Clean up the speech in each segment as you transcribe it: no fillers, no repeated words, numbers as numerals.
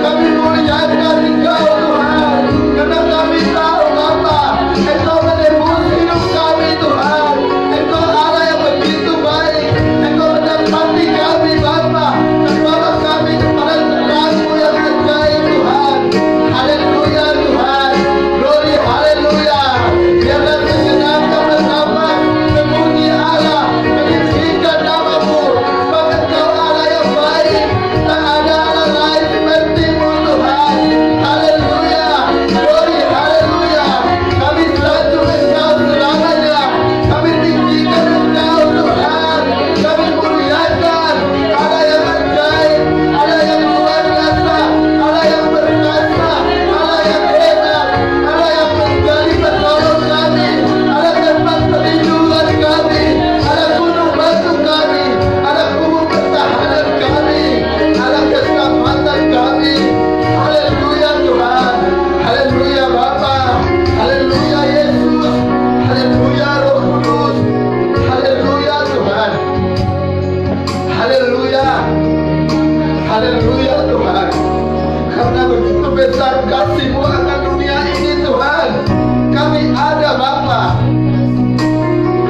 Kami muliakan Engkau Tuhan, karena kami tahu Bapa, Engkau menebus hidup kami Tuhan. Engkau Allah yang begitu baik. Engkau menempati kami Bapa, dan bawa kami kepada terang-Mu yang ajaib Tuhan. Haleluya Tuhan, glory haleluya. Biarlah sejenak kami dapat memuji Allah, meninggikan nama-Mu, sebab Engkau Allah yang baik. Tak ada Allah lain seperti-Mu Tuhan. Haleluya, glory haleluya. Kami sanjung Engkau selamanya. Kami tinggikan Engkau Tuhan. Kami muliakan Allah yang ajaib, Allah yang luar biasa, Allah yang berkuasa, Allah yang hebat, Allah yang menjadi penolong kami, Allah tempat perlindungan kami, Allah gunung batu kami, Allah kubur pertahanan kami, Allah keselamatan kami. Haleluya Tuhan, haleluya Bapa, haleluya Yesus, haleluya Roh Kudus, haleluya Tuhan, haleluya, haleluya Tuhan. Karena begitu besar kasih-Mu akan dunia ini Tuhan, kami ada Bapa.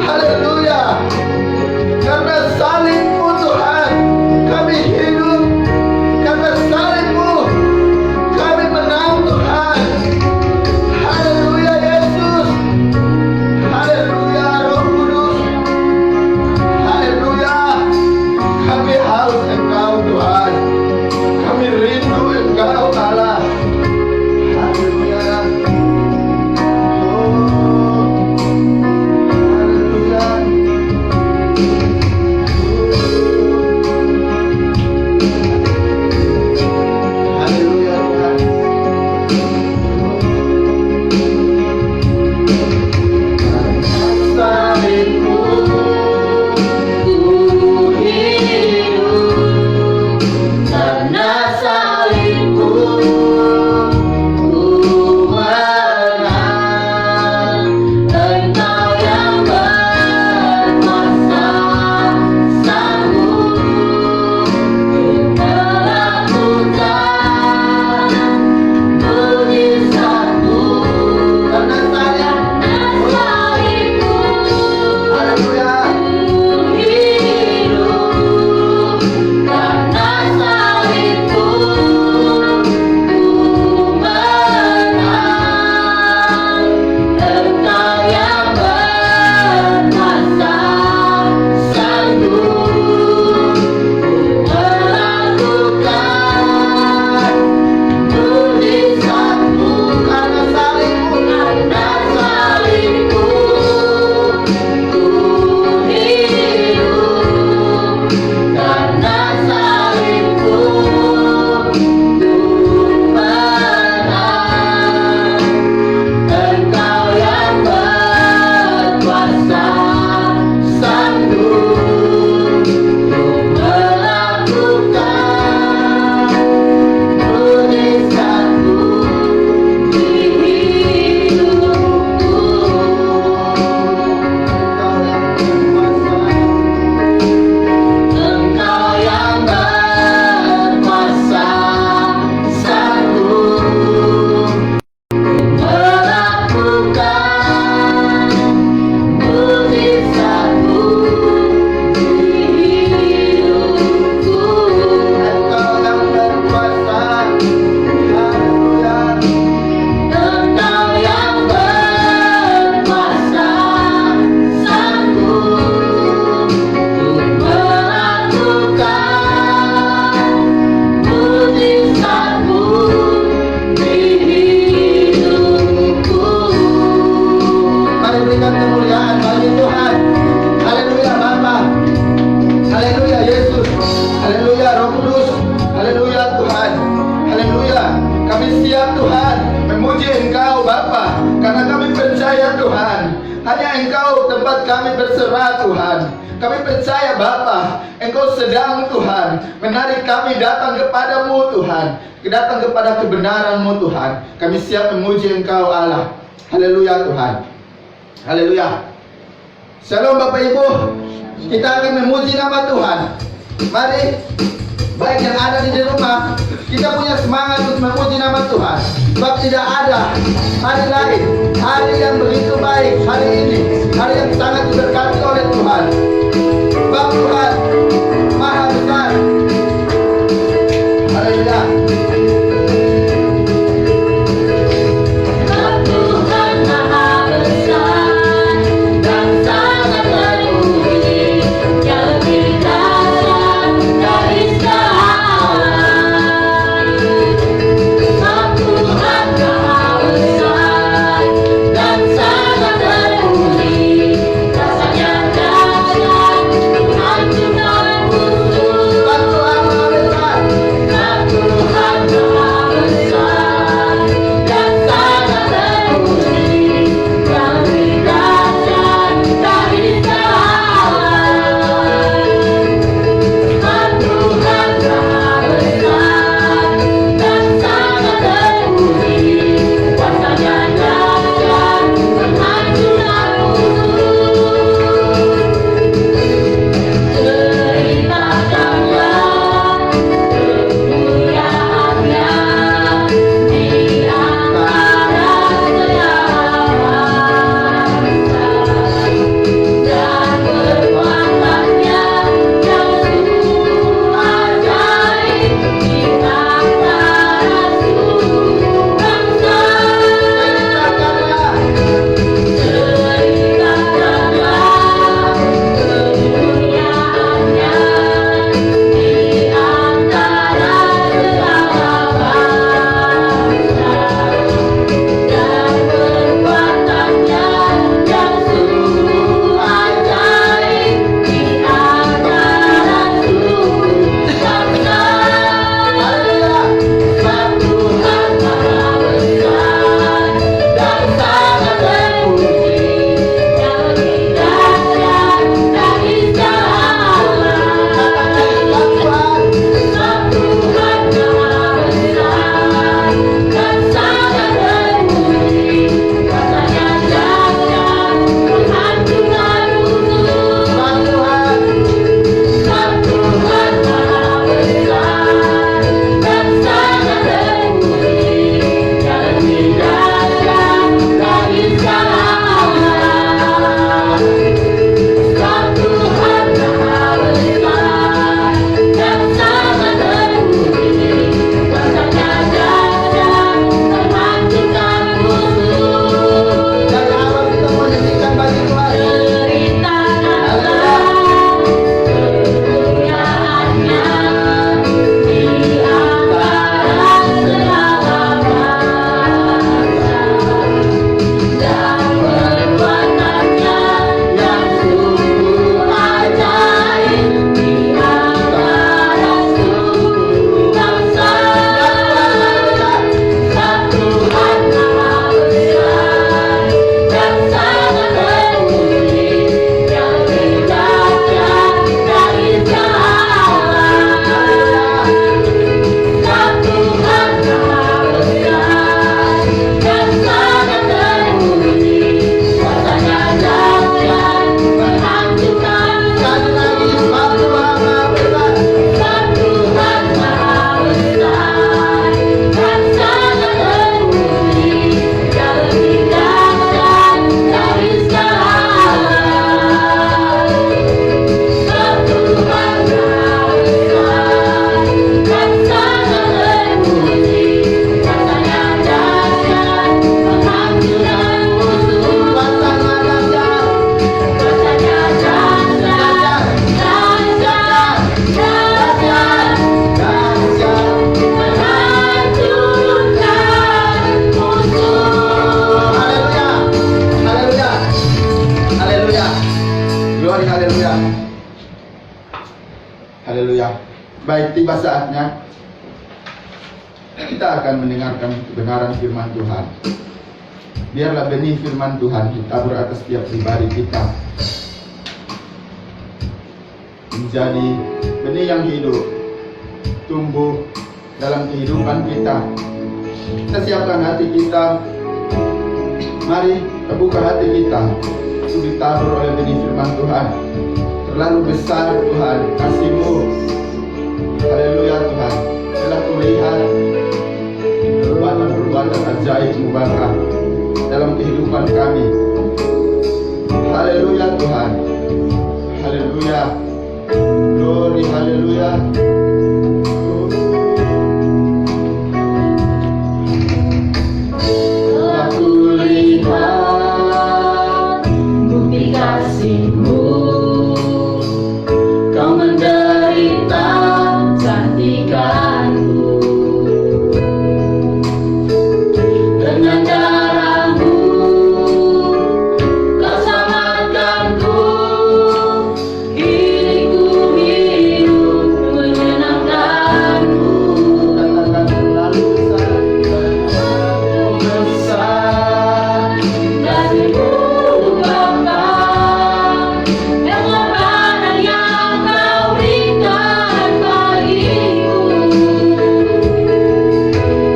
Haleluya. Karena salib-Mu Tuhan, kami hidup. Karena salib-Mu, kami menang Tuhan. Haleluya Yesus. Haleluya Roh Kudus. Haleluya. Kami haus Engkau Tuhan. Kami rindu Engkau Allah. Haleluya. Oh, haleluya. Haleluya Tuhan. Salib-Mu ku hidup, karena salib-Mu ku menang. Engkau yang berkuasa sanggup melakukan mujizat-Mu. Karena salib-Mu, haleluya, ku hidup, karena salib-Mu ku menang. Engkau yang berkuasa sanggup melakukan mujizat-Mu. Karena salib-Mu, karena salib-Mu ku hidup, karena salib-Mu ku menang. Engkau yang berkuasa sanggup melakukan mujizat-Mu di hidupku. Engkau yang berkuasa sanggup melakukan mujizat-Mu di hidupku. Engkau yang berkuasa, haleluya. Engkau yang berkuasa sanggup melakukan mujizat-Mu di hidupku. Mari berikan kemuliaan bagi Tuhan. Haleluya Bapa. Haleluya Yesus. Haleluya Roh Kudus. Haleluya Tuhan. Haleluya. Kami siap Tuhan memuji Engkau Bapa, karena kami percaya Tuhan, hanya Engkau tempat kami berserah Tuhan. Kami percaya Bapa, Engkau sedang Tuhan menarik kami datang kepadamu Tuhan, datang kepada kebenaran-Mu Tuhan. Kami siap memuji Engkau Allah. Haleluya Tuhan. Haleluya. Shalom Bapak Ibu. Kita akan memuji nama Tuhan. Mari baik yang ada di rumah, kita punya semangat untuk memuji nama Tuhan. Sebab tidak ada hari lain, hari yang begitu baik, hari ini, hari yang sangat diberkati oleh Tuhan. Sebab Tuhan Maha Besar. Haleluya. Haleluya. Baik, tiba saatnya kita akan mendengarkan kebenaran firman Tuhan. Biarlah benih firman Tuhan ditabur atas setiap pribadi kita, menjadi benih yang hidup, tumbuh dalam kehidupan kita. Kita siapkan hati kita. Mari kita buka hati kita untuk ditabur oleh benih firman Tuhan. Terlalu besar Tuhan kasih-Mu, Haleluya Tuhan. Telah kulihat perbuatan-perbuatan ajaib mubarak dalam kehidupan kami. Haleluya Tuhan. Haleluya. Glory, haleluya. Telah kulihat bukti kasih-Mu, Kau menderita gantikanku. Dengan darah-Mu Kau selamatkanku. Kini ku hidup menyenangkan-Mu. Katakan terlalu Besar kasih-Mu Bapa, pengorbanan yang Kau berikan bagiku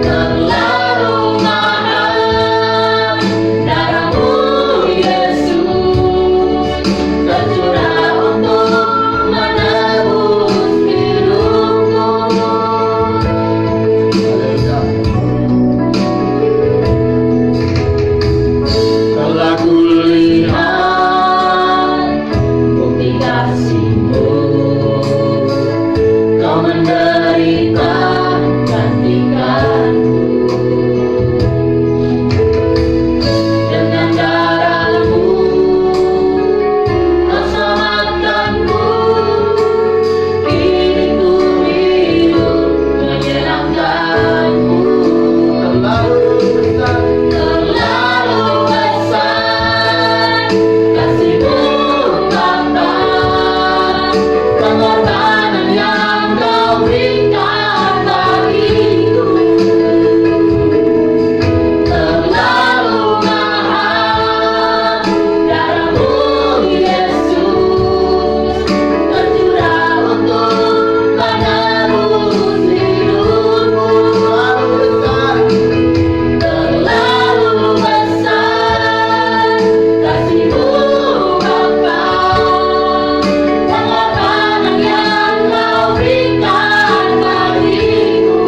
terlalu mahal. Darah-Mu Yesus tercurah untuk menebus hidupku. haleluya. Telah kulihat bukti kasih-Mu, Kau menderita gantikanku. Dengan darah-Mu Kau selamatkanku. Kini ku hidup menyenangkan-Mu. Terlalu besar Terlalu besar kasih-Mu Bapa, pengorbanan yang Kau berikan bagiku terlalu mahal. Darah-Mu Yesus tercurah untuk menebus hidupku. terlalu besar. Terlalu besar kasih-Mu Bapa, pengorbanan yang Kau berikan bagiku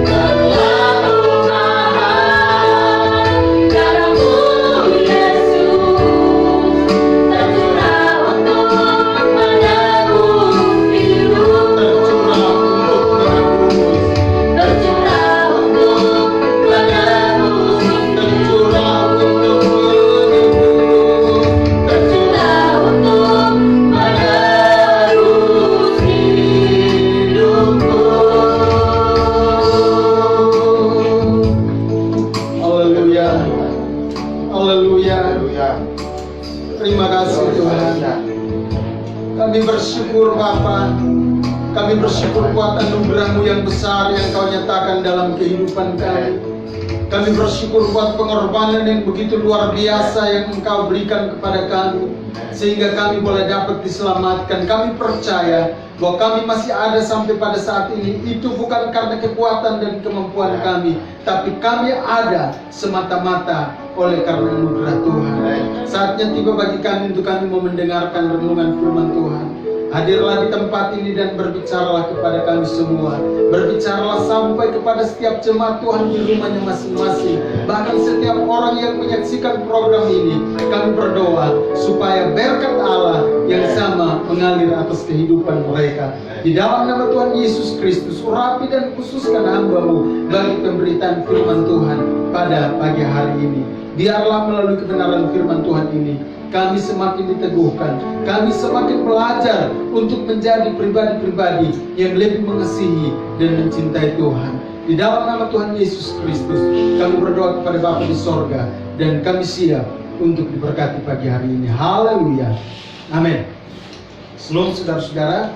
terlalu mahal. Darah-Mu Yesus tercurah untuk menebus hidupku. Tercurah untuk menebus tercurah untuk menebus hidupku. Haleluya. Haleluya. Haleluya. Terima kasih Tuhan. Kami bersyukur Bapa. Kami bersyukur buat anugerah-Mu yang besar yang Kau nyatakan dalam kehidupan kami. Kami bersyukur buat pengorbanan yang begitu luar biasa yang Engkau berikan kepada kami, sehingga kami boleh dapat diselamatkan. Kami percaya bahwa kami masih ada sampai pada saat ini. Itu bukan karena kekuatan dan kemampuan kami, tapi kami ada semata-mata oleh karena anugerah Tuhan. Saatnya tiba bagi kami untuk kami mau mendengarkan renungan firman Tuhan. Hadirlah di tempat ini dan berbicaralah kepada kami semua. Berbicaralah sampai kepada setiap jemaat Tuhan di rumahnya masing-masing. Bahkan setiap orang yang menyaksikan program ini, kami berdoa supaya berkat Allah yang sama mengalir atas kehidupan mereka. Di dalam nama Tuhan Yesus Kristus, urapi dan khususkan hamba-Mu bagi pemberitaan firman Tuhan pada pagi hari ini. Biarlah melalui kebenaran firman Tuhan ini kami semakin diteguhkan, kami semakin belajar untuk menjadi pribadi-pribadi yang lebih mengasihi dan mencintai Tuhan. Di dalam nama Tuhan Yesus Kristus, kami berdoa kepada Bapa di sorga, dan kami siap untuk diberkati pagi hari ini. Haleluya. Amin. Shalom saudara-saudara.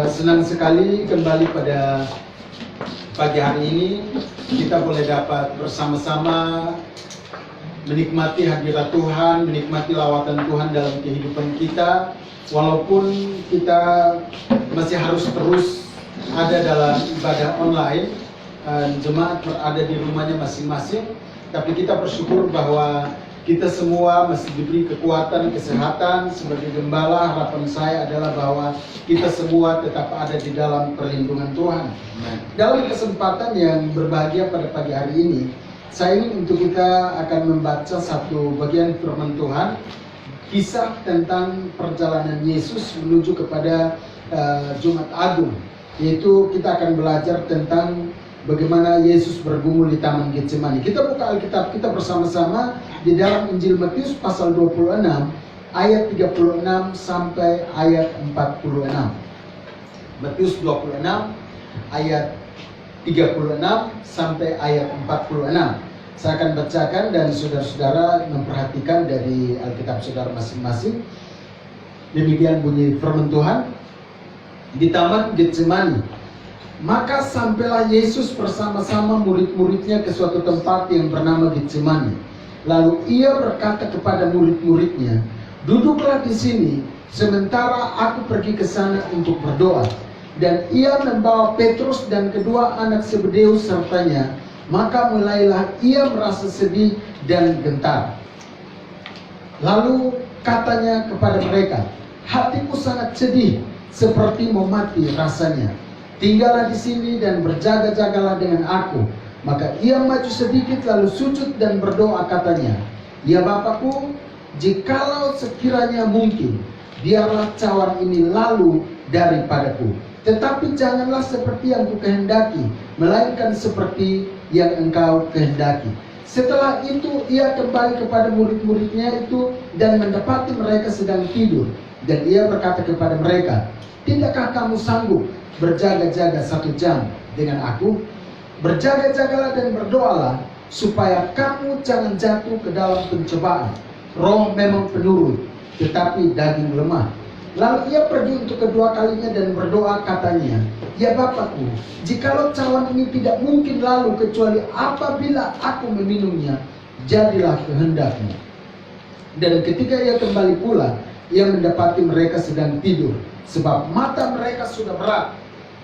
Senang sekali kembali pada pagi hari ini kita boleh dapat bersama-sama menikmati hadirat Tuhan, menikmati lawatan Tuhan dalam kehidupan kita. Walaupun kita masih harus terus ada dalam ibadah online, jemaat berada di rumahnya masing-masing, tapi kita bersyukur bahwa kita semua masih diberi kekuatan, kesehatan. Sebagai gembala, harapan saya adalah bahwa kita semua tetap ada di dalam perlindungan Tuhan. Dalam kesempatan yang berbahagia pada pagi hari ini, saya ingin untuk kita akan membaca satu bagian firman Tuhan, kisah tentang perjalanan Yesus menuju kepada Jumat Agung. Yaitu kita akan belajar tentang bagaimana Yesus bergumul di Taman Getsemani. Kita buka Alkitab kita bersama-sama di dalam Injil Matius pasal 26 ayat 36 sampai ayat 46. Matius 26 ayat 36 sampai ayat 46. Saya akan bacakan dan saudara-saudara memperhatikan dari Alkitab saudara masing-masing. Demikian bunyi firman Tuhan. Di Taman Getsemani, maka sampailah Yesus bersama-sama murid-muridnya ke suatu tempat yang bernama Getsemani. Lalu ia berkata kepada murid-muridnya, "Duduklah di sini, sementara aku pergi ke sana untuk berdoa." Dan ia membawa Petrus dan kedua anak Zebedeus sertanya. Maka mulailah ia merasa sedih dan gentar. Lalu katanya kepada mereka, "Hatiku sangat sedih, seperti mau mati rasanya. Tinggallah di sini dan berjaga-jagalah dengan aku." Maka ia maju sedikit lalu sujud dan berdoa katanya, "Ya Bapakku, jikalau sekiranya mungkin, biarlah cawan ini lalu daripadaku. Tetapi janganlah seperti yang kukehendaki, melainkan seperti yang engkau kehendaki." Setelah itu ia kembali kepada murid-muridnya itu dan mendapati mereka sedang tidur. Dan ia berkata kepada mereka, "Tidakkah kamu sanggup berjaga-jaga 1 jam dengan aku? Berjaga-jagalah dan berdoalah, supaya kamu jangan jatuh ke dalam pencobaan. Roh memang penurut, tetapi daging lemah." Lalu ia pergi untuk kedua kalinya dan berdoa katanya, "Ya Bapakku, jikalau cawan ini tidak mungkin lalu kecuali apabila aku meminumnya, jadilah kehendak-Mu." Dan ketika ia kembali pula, ia mendapati mereka sedang tidur, sebab mata mereka sudah berat.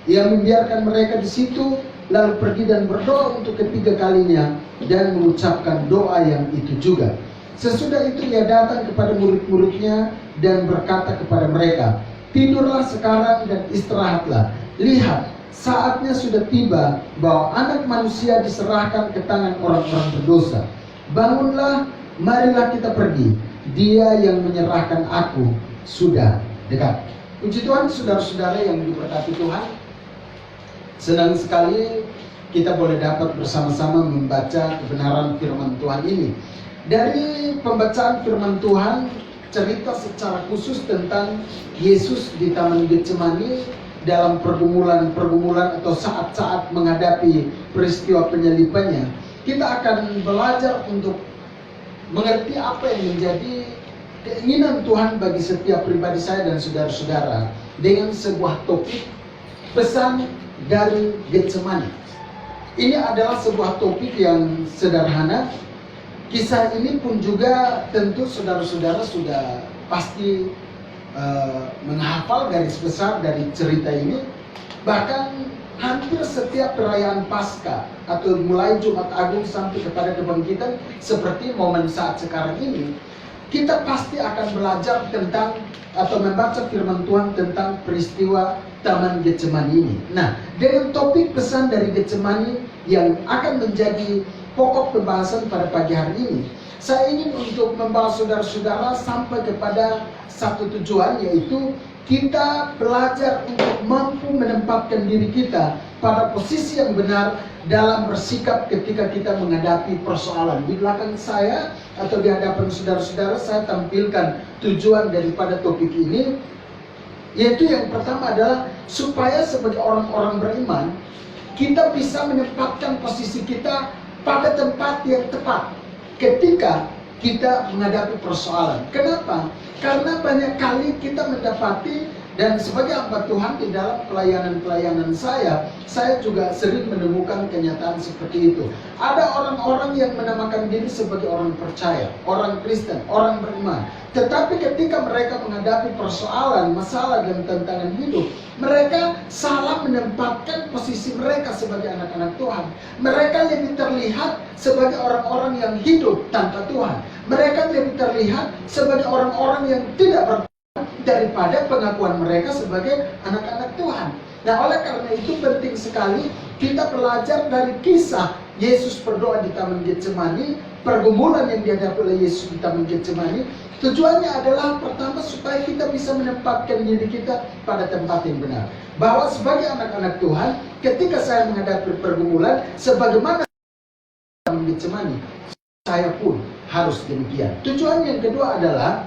Ia membiarkan mereka di situ, lalu pergi dan berdoa untuk ketiga kalinya dan mengucapkan doa yang itu juga. Sesudah itu ia datang kepada murid-muridnya dan berkata kepada mereka, "Tidurlah sekarang dan istirahatlah. Lihat, saatnya sudah tiba bahwa Anak Manusia diserahkan ke tangan orang-orang berdosa. Bangunlah, marilah kita pergi. Dia yang menyerahkan aku sudah dekat." Puji Tuhan, saudara-saudara yang diberkati Tuhan. Senang sekali kita boleh dapat bersama-sama membaca kebenaran firman Tuhan ini. Dari pembacaan firman Tuhan, cerita secara khusus tentang Yesus di Taman Getsemani dalam pergumulan atau saat-saat menghadapi peristiwa penyalibannya. Kita akan belajar untuk mengerti apa yang menjadi keinginan Tuhan bagi setiap pribadi saya dan saudara-saudara dengan sebuah topik pesan dari Getsemani. Ini adalah sebuah topik yang sederhana. Kisah ini pun juga tentu saudara-saudara sudah pasti menghafal garis besar dari cerita ini. Bahkan hampir setiap perayaan Paskah atau mulai Jumat Agung sampai kepada kebangkitan seperti momen saat sekarang ini, kita pasti akan belajar tentang atau membaca firman Tuhan tentang peristiwa Taman Getsemani ini. Nah, dengan topik pesan dari Getsemani yang akan menjadi pokok pembahasan pada pagi hari ini, saya ingin untuk membawa saudara-saudara sampai kepada satu tujuan, yaitu kita belajar untuk mampu menempatkan diri kita pada posisi yang benar dalam bersikap ketika kita menghadapi persoalan. Di belakang saya atau di hadapan saudara-saudara saya tampilkan tujuan daripada topik ini, yaitu yang pertama adalah supaya sebagai orang-orang beriman kita bisa menempatkan posisi kita pada tempat yang tepat ketika kita menghadapi persoalan. Kenapa? Karena banyak kali kita mendapati, dan sebagai hamba Tuhan di dalam pelayanan-pelayanan saya juga sering menemukan kenyataan seperti itu. Ada orang-orang yang menamakan diri sebagai orang percaya, orang Kristen, orang beriman. Tetapi ketika mereka menghadapi persoalan, masalah dan tantangan hidup, mereka salah menempatkan posisi mereka sebagai anak-anak Tuhan. Mereka lebih terlihat sebagai orang-orang yang hidup tanpa Tuhan. Mereka jadi terlihat sebagai orang-orang yang tidak berkenan daripada pengakuan mereka sebagai anak-anak Tuhan. Nah, oleh karena itu penting sekali kita belajar dari kisah Yesus berdoa di Taman Getsemani, pergumulan yang dihadapi oleh Yesus di Taman Getsemani. Tujuannya adalah pertama supaya kita bisa menempatkan diri kita pada tempat yang benar. Bahwa sebagai anak-anak Tuhan, ketika saya menghadapi pergumulan, sebagaimana Taman Getsemani, saya pun harus demikian. Tujuan yang kedua adalah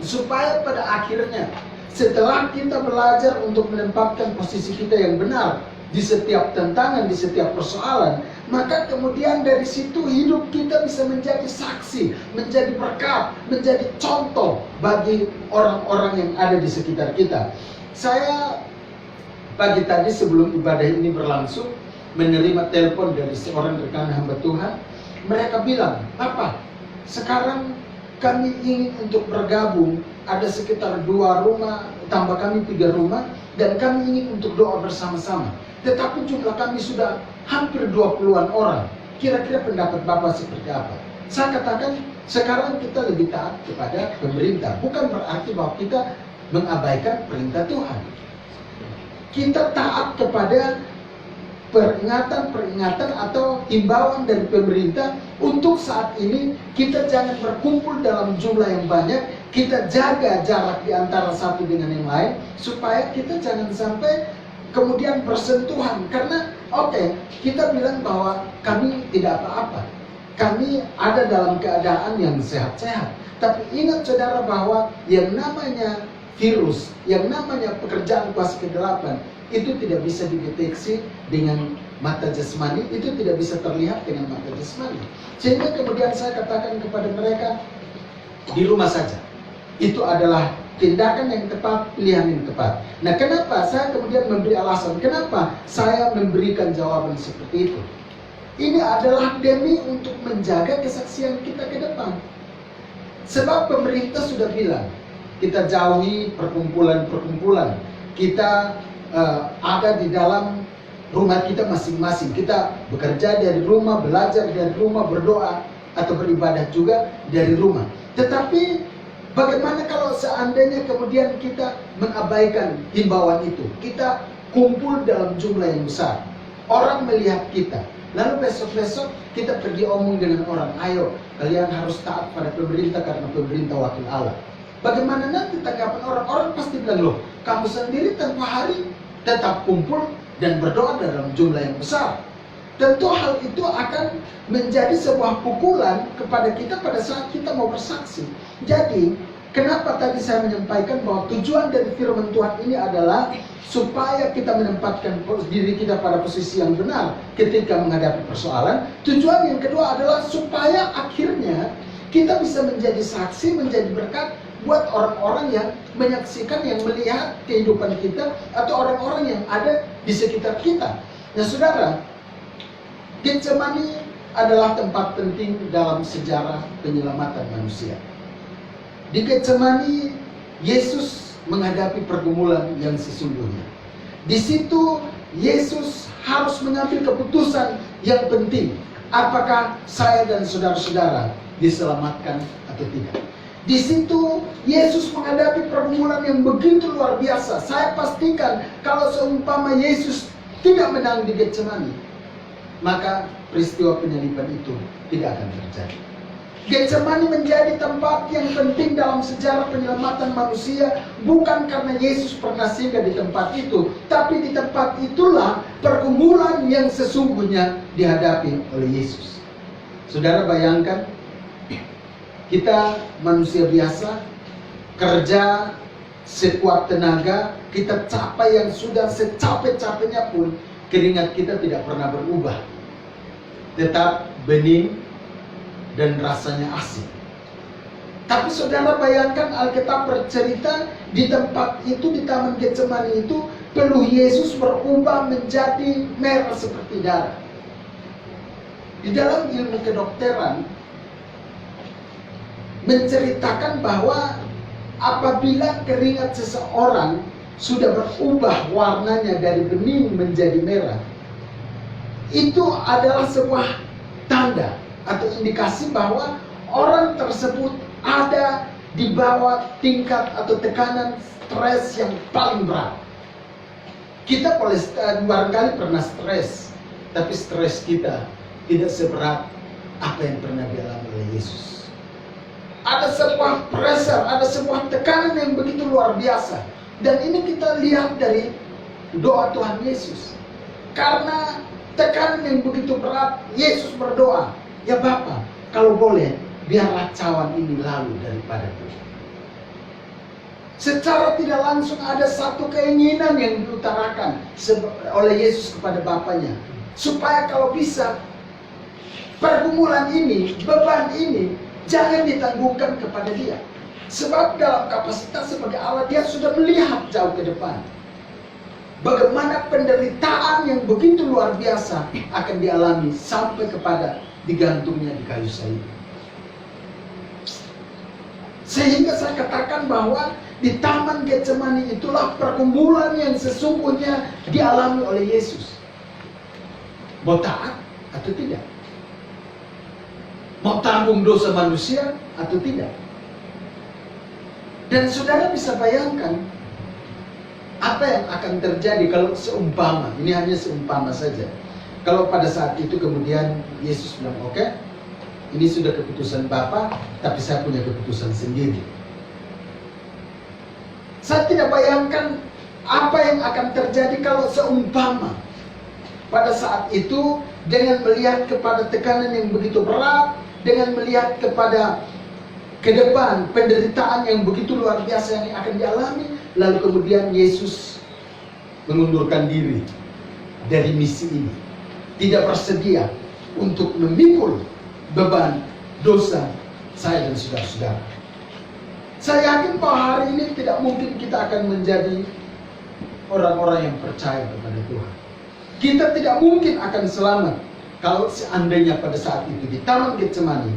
supaya pada akhirnya setelah kita belajar untuk menempatkan posisi kita yang benar di setiap tantangan, di setiap persoalan, maka kemudian dari situ hidup kita bisa menjadi saksi, menjadi berkat, menjadi contoh bagi orang-orang yang ada di sekitar kita. Saya pagi tadi sebelum ibadah ini berlangsung menerima telepon dari seorang rekan hamba Tuhan. Mereka bilang, "Papa, sekarang kami ingin untuk bergabung, ada sekitar 2 rumah, tambah kami 3 rumah, dan kami ingin untuk doa bersama-sama. Tetapi jumlah kami sudah hampir 20-an orang. Kira-kira pendapat Bapak seperti apa?" Saya katakan, sekarang kita lebih taat kepada pemerintah. Bukan berarti bahwa kita mengabaikan perintah Tuhan. Kita taat kepada peringatan-peringatan atau himbauan dari pemerintah untuk saat ini kita jangan berkumpul dalam jumlah yang banyak, kita jaga jarak di antara satu dengan yang lain supaya kita jangan sampai kemudian bersentuhan. Karena kita bilang bahwa kami tidak apa-apa, kami ada dalam keadaan yang sehat-sehat. Tapi ingat saudara bahwa yang namanya virus, yang namanya pekerjaan kuasa ke-8 itu tidak bisa dideteksi dengan mata jasmani, itu tidak bisa terlihat dengan mata jasmani. Sehingga kemudian saya katakan kepada mereka, di rumah saja. Itu adalah tindakan yang tepat, pilihan yang tepat. Nah, kenapa saya kemudian memberi alasan, kenapa saya memberikan jawaban seperti itu? Ini adalah demi untuk menjaga kesaksian kita ke depan. Sebab pemerintah sudah bilang, kita jauhi perkumpulan-perkumpulan. Kita ada di dalam rumah kita masing-masing. Kita bekerja dari rumah, belajar dari rumah, berdoa atau beribadah juga dari rumah. Tetapi bagaimana kalau seandainya kemudian kita mengabaikan himbauan itu? Kita kumpul dalam jumlah yang besar. Orang melihat kita. Lalu besok-besok kita pergi omong dengan orang, ayo kalian harus taat pada pemerintah karena pemerintah wakil Allah. Bagaimana nanti tanggapan orang? Orang pasti bilang, loh, kamu sendiri tanpa hari tetap kumpul dan berdoa dalam jumlah yang besar. Tentu hal itu akan menjadi sebuah pukulan kepada kita pada saat kita mau bersaksi. Jadi, kenapa tadi saya menyampaikan bahwa tujuan dari firman Tuhan ini adalah supaya kita menempatkan diri kita pada posisi yang benar ketika menghadapi persoalan. Tujuan yang kedua adalah supaya akhirnya kita bisa menjadi saksi, menjadi berkat buat orang-orang yang menyaksikan, yang melihat kehidupan kita atau orang-orang yang ada di sekitar kita. Nah, saudara, Getsemani adalah tempat penting dalam sejarah penyelamatan manusia. Di Getsemani, Yesus menghadapi pergumulan yang sesungguhnya. Di situ, Yesus harus mengambil keputusan yang penting. Apakah saya dan saudara-saudara diselamatkan atau tidak? Di situ Yesus menghadapi pergumulan yang begitu luar biasa. Saya pastikan kalau seumpama Yesus tidak menang di Getsemani, maka peristiwa penyaliban itu tidak akan terjadi. Getsemani menjadi tempat yang penting dalam sejarah penyelamatan manusia, bukan karena Yesus pernah singgah di tempat itu, tapi di tempat itulah pergumulan yang sesungguhnya dihadapi oleh Yesus. Saudara bayangkan, kita manusia biasa, kerja sekuat tenaga, kita capai yang sudah secapek-capeknya pun, keringat kita tidak pernah berubah. Tetap bening dan rasanya asing. Tapi saudara bayangkan, Alkitab bercerita di tempat itu, di Taman Getsemani itu, peluh Yesus berubah menjadi merah seperti darah. Di dalam ilmu kedokteran menceritakan bahwa apabila keringat seseorang sudah berubah warnanya dari bening menjadi merah, itu adalah sebuah tanda atau indikasi bahwa orang tersebut ada di bawah tingkat atau tekanan stres yang paling berat. Kita barangkali pernah stres, tapi stres kita tidak seberat apa yang pernah dialami oleh Yesus. Ada sebuah pressure, ada sebuah tekanan yang begitu luar biasa. Dan ini kita lihat dari doa Tuhan Yesus. Karena tekanan yang begitu berat, Yesus berdoa, "Ya Bapa, kalau boleh, biarlah cawan ini lalu daripadaku." Secara tidak langsung ada satu keinginan yang diutarakan oleh Yesus kepada Bapanya, supaya kalau bisa pergumulan ini, beban ini jangan ditanggungkan kepada dia. Sebab dalam kapasitas sebagai Allah, dia sudah melihat jauh ke depan bagaimana penderitaan yang begitu luar biasa akan dialami sampai kepada digantungnya di kayu salib. Sehingga saya katakan bahwa di Taman Getsemani itulah pergumulan yang sesungguhnya dialami oleh Yesus. Mau taat atau tidak? Mau tanggung dosa manusia atau tidak? Dan saudara bisa bayangkan apa yang akan terjadi kalau seumpama, ini hanya seumpama saja. Kalau pada saat itu kemudian Yesus bilang, "Oke, ini sudah keputusan Bapa, tapi saya punya keputusan sendiri." Saya tidak bayangkan apa yang akan terjadi kalau seumpama pada saat itu, dengan melihat kepada tekanan yang begitu berat, dengan melihat kepada ke depan penderitaan yang begitu luar biasa yang akan dialami, lalu kemudian Yesus mengundurkan diri dari misi ini, tidak bersedia untuk memikul beban dosa saya dan saudara-saudara. Saya yakin bahwa hari ini tidak mungkin kita akan menjadi orang-orang yang percaya kepada Tuhan. Kita tidak mungkin akan selamat kalau seandainya pada saat itu di Taman Getsemani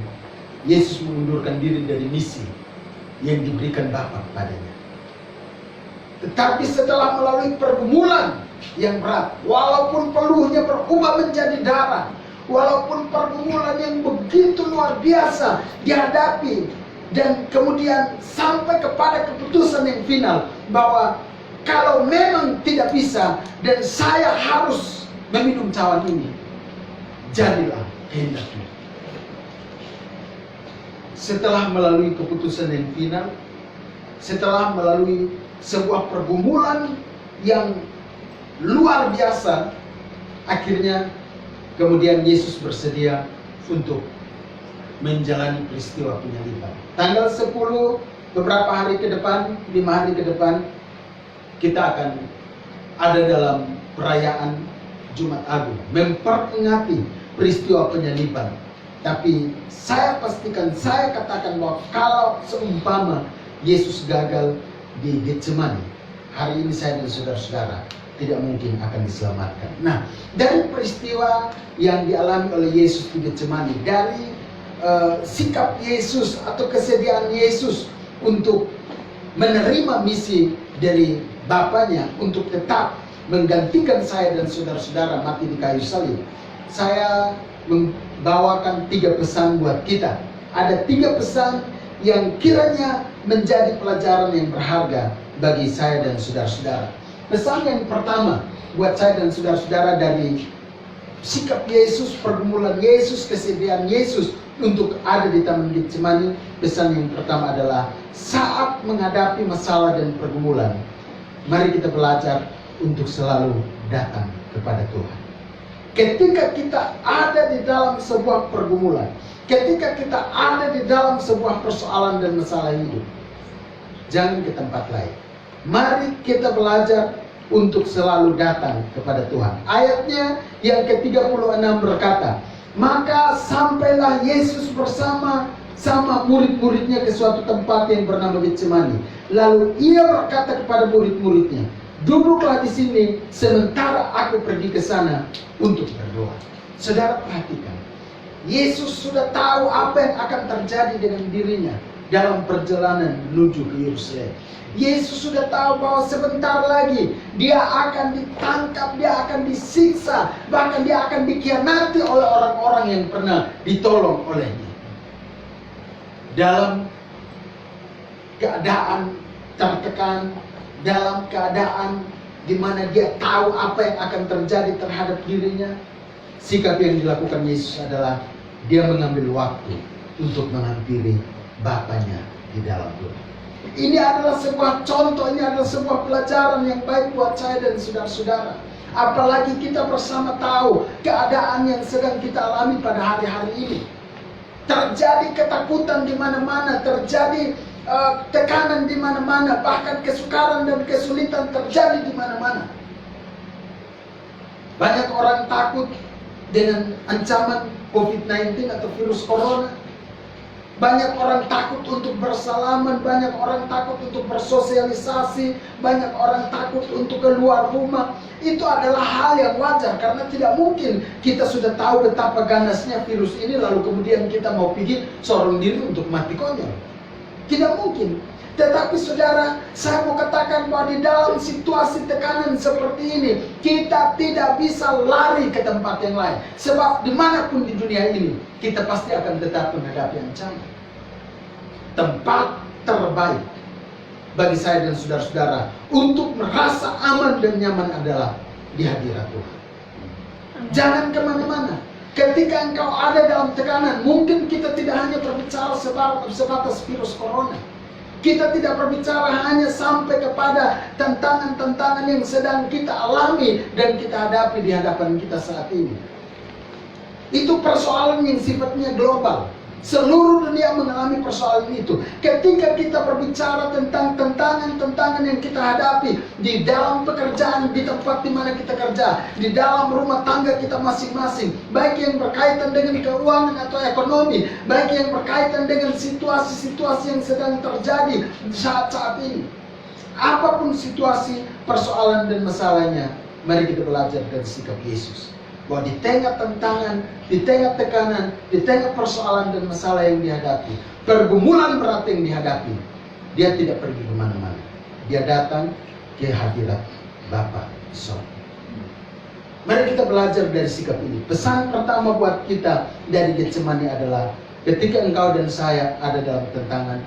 Yesus mengundurkan diri dari misi yang diberikan Bapa kepadanya. Tetapi setelah melalui pergumulan yang berat, walaupun peluhnya berubah menjadi darah, walaupun pergumulan yang begitu luar biasa dihadapi, dan kemudian sampai kepada keputusan yang final bahwa kalau memang tidak bisa dan saya harus meminum cawan ini, jadilah kehendakmu. Setelah melalui keputusan yang final, setelah melalui sebuah pergumulan yang luar biasa, akhirnya kemudian Yesus bersedia untuk menjalani peristiwa penyaliban. Tanggal 10, beberapa hari ke depan, 5 hari ke depan, kita akan ada dalam perayaan Jumat Agung, memperingati peristiwa penyaliban. Tapi saya pastikan, saya katakan bahwa kalau seumpama Yesus gagal di Getsemani, hari ini saya dan saudara-saudara tidak mungkin akan diselamatkan. Nah, dari peristiwa yang dialami oleh Yesus di Getsemani, dari sikap Yesus atau kesediaan Yesus untuk menerima misi dari Bapanya untuk tetap menggantikan saya dan saudara-saudara mati di kayu salib, saya membawakan 3 pesan buat kita. Ada 3 pesan yang kiranya menjadi pelajaran yang berharga bagi saya dan saudara-saudara. Pesan yang pertama buat saya dan saudara-saudara dari sikap Yesus, pergumulan Yesus, kesediaan Yesus untuk ada di Taman Getsemani, pesan yang pertama adalah saat menghadapi masalah dan pergumulan, mari kita belajar untuk selalu datang kepada Tuhan. Ketika kita ada di dalam sebuah pergumulan, ketika kita ada di dalam sebuah persoalan dan masalah hidup, jangan ke tempat lain. Mari kita belajar untuk selalu datang kepada Tuhan. Ayatnya yang ke-36 berkata, maka sampailah Yesus bersama murid-muridnya ke suatu tempat yang bernama Getsemani. Lalu ia berkata kepada murid-muridnya, duduklah di sini sementara aku pergi ke sana untuk berdoa. Saudara perhatikan, Yesus sudah tahu apa yang akan terjadi dengan dirinya dalam perjalanan menuju ke Yerusalem. Yesus sudah tahu bahwa sebentar lagi dia akan ditangkap, dia akan disiksa, bahkan dia akan dikhianati oleh orang-orang yang pernah ditolong olehnya. dalam keadaan tertekan, dalam keadaan di mana dia tahu apa yang akan terjadi terhadap dirinya, sikap yang dilakukan Yesus adalah dia mengambil waktu untuk menghampiri Bapaknya di dalam Tuhan. Ini adalah sebuah contoh, ini adalah sebuah pelajaran yang baik buat saya dan saudara-saudara. Apalagi kita bersama tahu keadaan yang sedang kita alami pada hari-hari ini. Terjadi ketakutan di mana-mana, terjadi tekanan di mana-mana, bahkan kesukaran dan kesulitan terjadi di mana-mana. Banyak orang takut dengan ancaman COVID-19 atau virus corona. Banyak orang takut untuk bersalaman, banyak orang takut untuk bersosialisasi, banyak orang takut untuk keluar rumah. Itu adalah hal yang wajar, karena tidak mungkin kita sudah tahu betapa ganasnya virus ini lalu kemudian kita mau pergi sorong diri untuk mati konyol. Tidak mungkin. Tetapi saudara, saya mau katakan bahwa di dalam situasi tekanan seperti ini, kita tidak bisa lari ke tempat yang lain. Sebab dimanapun di dunia ini, kita pasti akan tetap menghadapi ancaman. Tempat terbaik bagi saya dan saudara-saudara untuk merasa aman dan nyaman adalah di hadirat Tuhan. Jangan kemana-mana. Ketika engkau ada dalam tekanan, mungkin kita tidak hanya berbicara sebatas virus corona. Kita tidak berbicara hanya sampai kepada tantangan-tantangan yang sedang kita alami dan kita hadapi di hadapan kita saat ini. Itu persoalan yang sifatnya global. Seluruh dunia mengalami persoalan itu. Ketika kita berbicara tentang tantangan-tantangan yang kita hadapi di dalam pekerjaan, di tempat di mana kita kerja, di dalam rumah tangga kita masing-masing, baik yang berkaitan dengan keuangan atau ekonomi, baik yang berkaitan dengan situasi-situasi yang sedang terjadi saat-saat ini. Apapun situasi, persoalan dan masalahnya, mari kita belajar dari sikap Yesus. Bahwa di tengah tantangan, di tengah tekanan, di tengah persoalan dan masalah yang dihadapi, pergumulan berat yang dihadapi, dia tidak pergi kemana-mana. Dia datang ke hadirat Bapa di sorga. Mari kita belajar dari sikap ini. Pesan pertama buat kita dari Getsemani adalah ketika engkau dan saya ada dalam tantangan,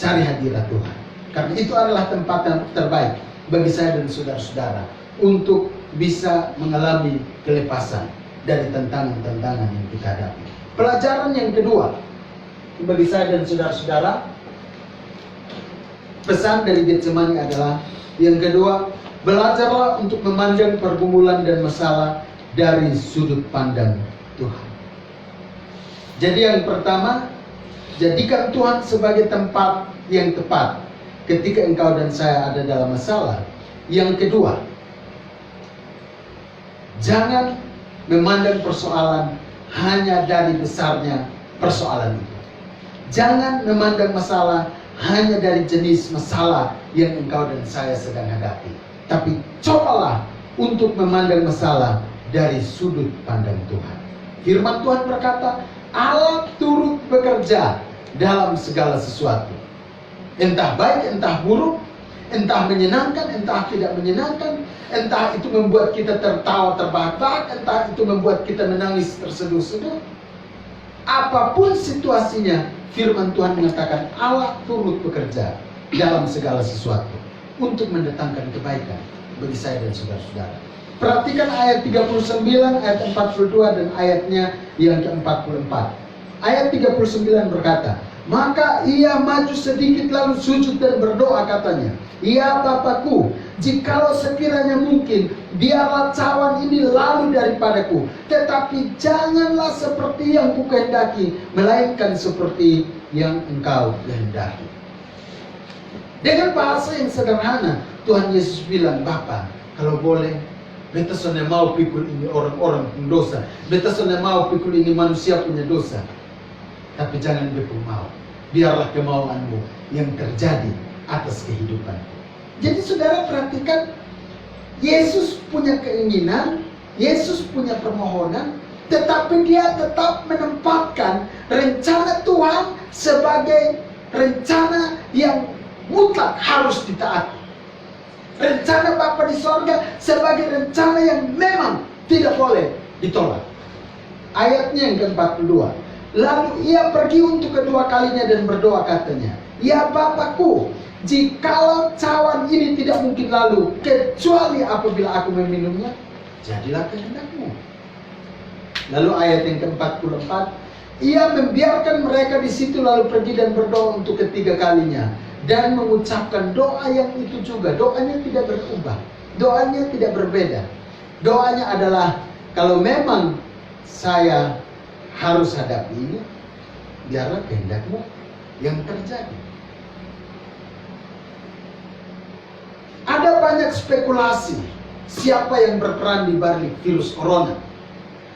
cari hadirat Tuhan. Karena itu adalah tempat yang terbaik bagi saya dan saudara-saudara untuk bisa mengalami kelepasan dari tantangan-tantangan yang kita hadapi. Pelajaran yang kedua bagi saya dan saudara-saudara, pesan dari Getsemani adalah yang kedua, belajarlah untuk memandang pergumulan dan masalah dari sudut pandang Tuhan. Jadi yang pertama, jadikan Tuhan sebagai tempat yang tepat ketika engkau dan saya ada dalam masalah. Yang kedua, jangan memandang persoalan hanya dari besarnya persoalan itu. Jangan memandang masalah hanya dari jenis masalah yang engkau dan saya sedang hadapi. Tapi cobalah untuk memandang masalah dari sudut pandang Tuhan. Firman Tuhan berkata, Allah turut bekerja dalam segala sesuatu. Entah baik, entah buruk, entah menyenangkan, entah tidak menyenangkan, entah itu membuat kita tertawa terbahak-bahak, entah itu membuat kita menangis terseduh-seduh. Apapun situasinya, firman Tuhan mengatakan Allah turut bekerja dalam segala sesuatu untuk mendatangkan kebaikan bagi saya dan saudara-saudara. Perhatikan ayat 39, ayat 42 dan ayatnya yang ke-44. Ayat 39 berkata, maka ia maju sedikit lalu sujud dan berdoa katanya, ya Bapakku, jikalau sekiranya mungkin, biarlah cawan ini lalu daripadaku. Tetapi janganlah seperti yang kukehendaki, melainkan seperti yang engkau kehendaki. Dengan bahasa yang sederhana, Tuhan Yesus bilang, Bapa, kalau boleh, beta sudah mau pikul ini orang-orang pendosa. Beta sudah mau pikul ini manusia punya dosa. Tapi jangan beta mau. Biarlah kemauanmu yang terjadi atas kehidupanku. Jadi saudara perhatikan, Yesus punya keinginan, Yesus punya permohonan, tetapi dia tetap menempatkan rencana Tuhan sebagai rencana yang mutlak harus ditaati. Rencana Bapa di sorga sebagai rencana yang memang tidak boleh ditolak. Ayatnya yang ke-42. Lalu ia pergi untuk kedua kalinya dan berdoa katanya, "Ya Bapakku, jikalau cawan ini tidak mungkin lalu, kecuali apabila aku meminumnya, jadilah kehendak-Mu." Lalu ayat yang ke-44, ia membiarkan mereka di situ lalu pergi dan berdoa untuk ketiga kalinya dan mengucapkan doa yang itu juga. Doanya tidak berubah, doanya tidak berbeda. Doanya adalah, kalau memang saya harus hadapi ini, biarlah kehendak-Mu yang terjadi. Ada banyak spekulasi siapa yang berperan di balik virus corona.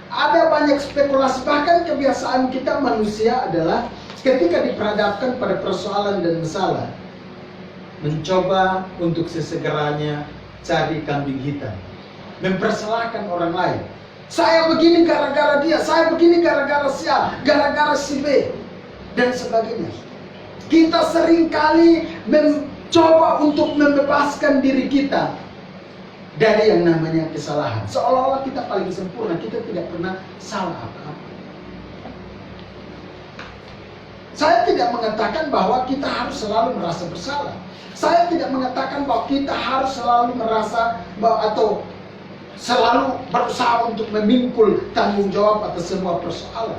Ada banyak spekulasi, bahkan kebiasaan kita manusia adalah ketika diperhadapkan pada persoalan dan masalah, mencoba untuk sesegeranya cari kambing hitam, mempersalahkan orang lain. Saya begini gara-gara dia, saya begini gara-gara si A, gara-gara si B, dan sebagainya. Kita seringkali mencoba untuk membebaskan diri kita dari yang namanya kesalahan. Seolah-olah kita paling sempurna, kita tidak pernah salah apa-apa. Saya tidak mengatakan bahwa kita harus selalu merasa bersalah. Saya tidak mengatakan bahwa kita harus selalu merasa bahwa, atau selalu berusaha untuk memikul tanggung jawab atas semua persoalan.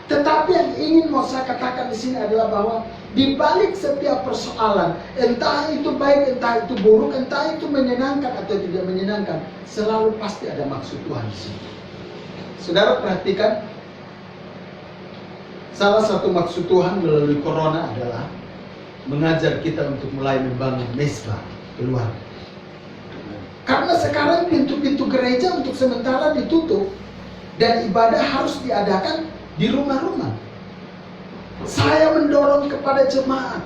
Tetapi yang ingin mau saya katakan di sini adalah bahwa di balik setiap persoalan, entah itu baik, entah itu buruk, entah itu menyenangkan atau tidak menyenangkan, selalu pasti ada maksud Tuhan di sini. Saudara perhatikan, salah satu maksud Tuhan melalui corona adalah mengajar kita untuk mulai membangun mesbah keluarga. Karena sekarang pintu-pintu gereja untuk sementara ditutup dan ibadah harus diadakan di rumah-rumah. Saya mendorong kepada jemaat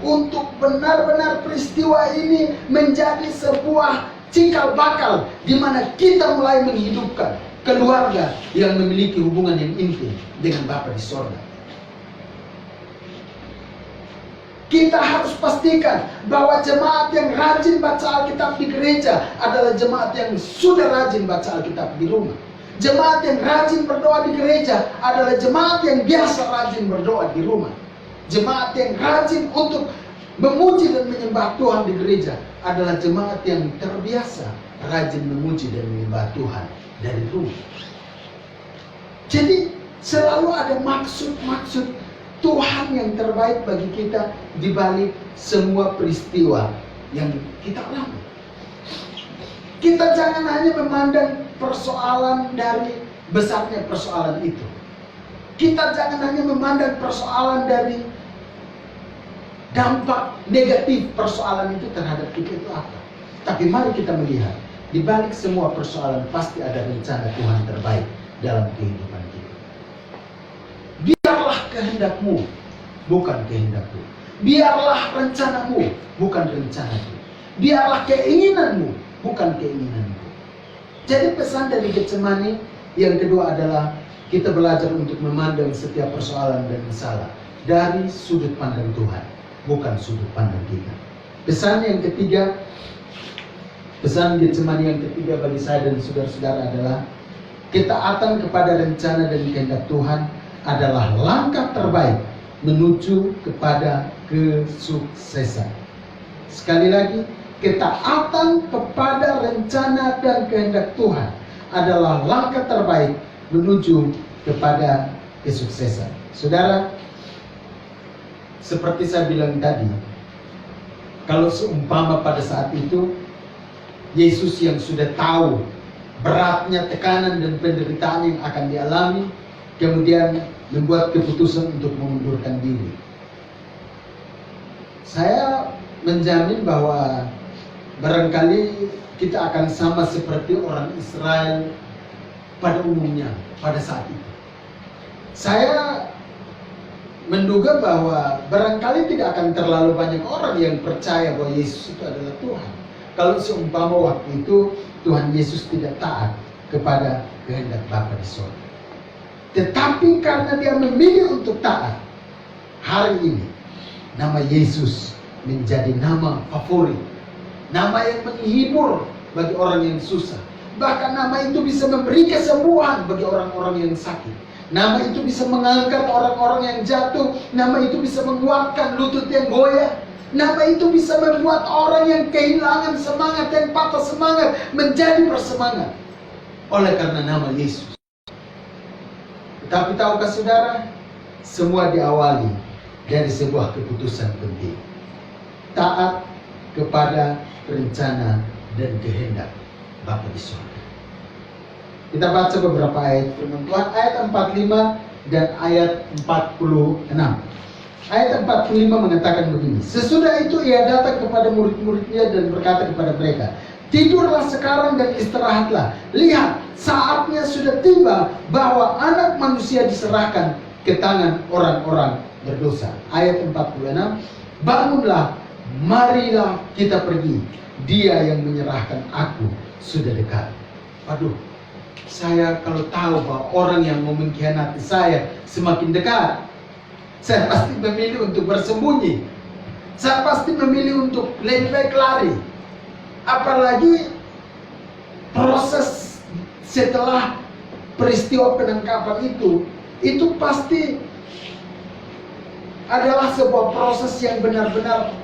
untuk benar-benar peristiwa ini menjadi sebuah cikal bakal di mana kita mulai menghidupkan keluarga yang memiliki hubungan yang intim dengan Bapa di sorga. Kita harus pastikan bahwa jemaat yang rajin baca Alkitab di gereja adalah jemaat yang sudah rajin baca Alkitab di rumah. Jemaat yang rajin berdoa di gereja adalah jemaat yang biasa rajin berdoa di rumah. Jemaat yang rajin untuk memuji dan menyembah Tuhan di gereja adalah jemaat yang terbiasa rajin memuji dan menyembah Tuhan dari rumah. Jadi selalu ada maksud-maksud Tuhan yang terbaik bagi kita di balik semua peristiwa yang kita alami. Kita jangan hanya memandang persoalan dari besarnya persoalan itu. Kita jangan hanya memandang persoalan dari dampak negatif persoalan itu terhadap kita itu apa. Tapi mari kita melihat, di balik semua persoalan pasti ada rencana Tuhan terbaik dalam kehidupan kita. Biarlah kehendak-Mu, bukan kehendak-Ku. Biarlah rencana-Mu, bukan rencana-Ku. Biarlah keinginan-Mu, bukan keinginan-Ku. Jadi pesan dari Getsemani yang kedua adalah kita belajar untuk memandang setiap persoalan dan masalah dari sudut pandang Tuhan, bukan sudut pandang kita. Pesan yang ketiga, pesan Getsemani yang ketiga bagi saya dan saudara-saudara adalah ketaatan kepada rencana dan kehendak Tuhan adalah langkah terbaik menuju kepada kesuksesan. Sekali lagi, ketaatan kepada rencana dan kehendak Tuhan adalah langkah terbaik menuju kepada kesuksesan. Saudara, seperti saya bilang tadi, kalau seumpama pada saat itu Yesus yang sudah tahu beratnya tekanan dan penderitaan yang akan dialami, kemudian membuat keputusan untuk mengundurkan diri, saya menjamin bahwa barangkali kita akan sama seperti orang Israel pada umumnya pada saat itu. Saya menduga bahwa barangkali tidak akan terlalu banyak orang yang percaya bahwa Yesus itu adalah Tuhan. Kalau seumpama waktu itu Tuhan Yesus tidak taat kepada kehendak Bapa di surga. Tetapi karena dia memilih untuk taat, hari ini nama Yesus menjadi nama favorit, nama yang menghibur bagi orang yang susah. Bahkan nama itu bisa memberi kesembuhan bagi orang-orang yang sakit. Nama itu bisa mengangkat orang-orang yang jatuh. Nama itu bisa menguatkan lutut yang goyah. Nama itu bisa membuat orang yang kehilangan semangat, yang patah semangat, menjadi bersemangat. Oleh karena nama Yesus. Tetapi tahukah saudara, semua diawali dari sebuah keputusan penting. Taat kepada rencana dan kehendak Bapa di surga. Kita baca beberapa ayat firman Tuhan, ayat 45 dan ayat 46. Ayat 45 mengatakan begini. Sesudah itu ia datang kepada murid-muridnya dan berkata kepada mereka, tidurlah sekarang dan istirahatlah. Lihat, saatnya sudah tiba bahwa anak manusia diserahkan ke tangan orang-orang berdosa. Ayat 46, bangunlah, marilah kita pergi. Dia yang menyerahkan aku sudah dekat. Waduh, saya kalau tahu bahwa orang yang mau mengkhianati saya semakin dekat, saya pasti memilih untuk bersembunyi. Saya pasti memilih untuk lebih baik lari. Apalagi proses setelah peristiwa penangkapan itu pasti adalah sebuah proses yang benar-benar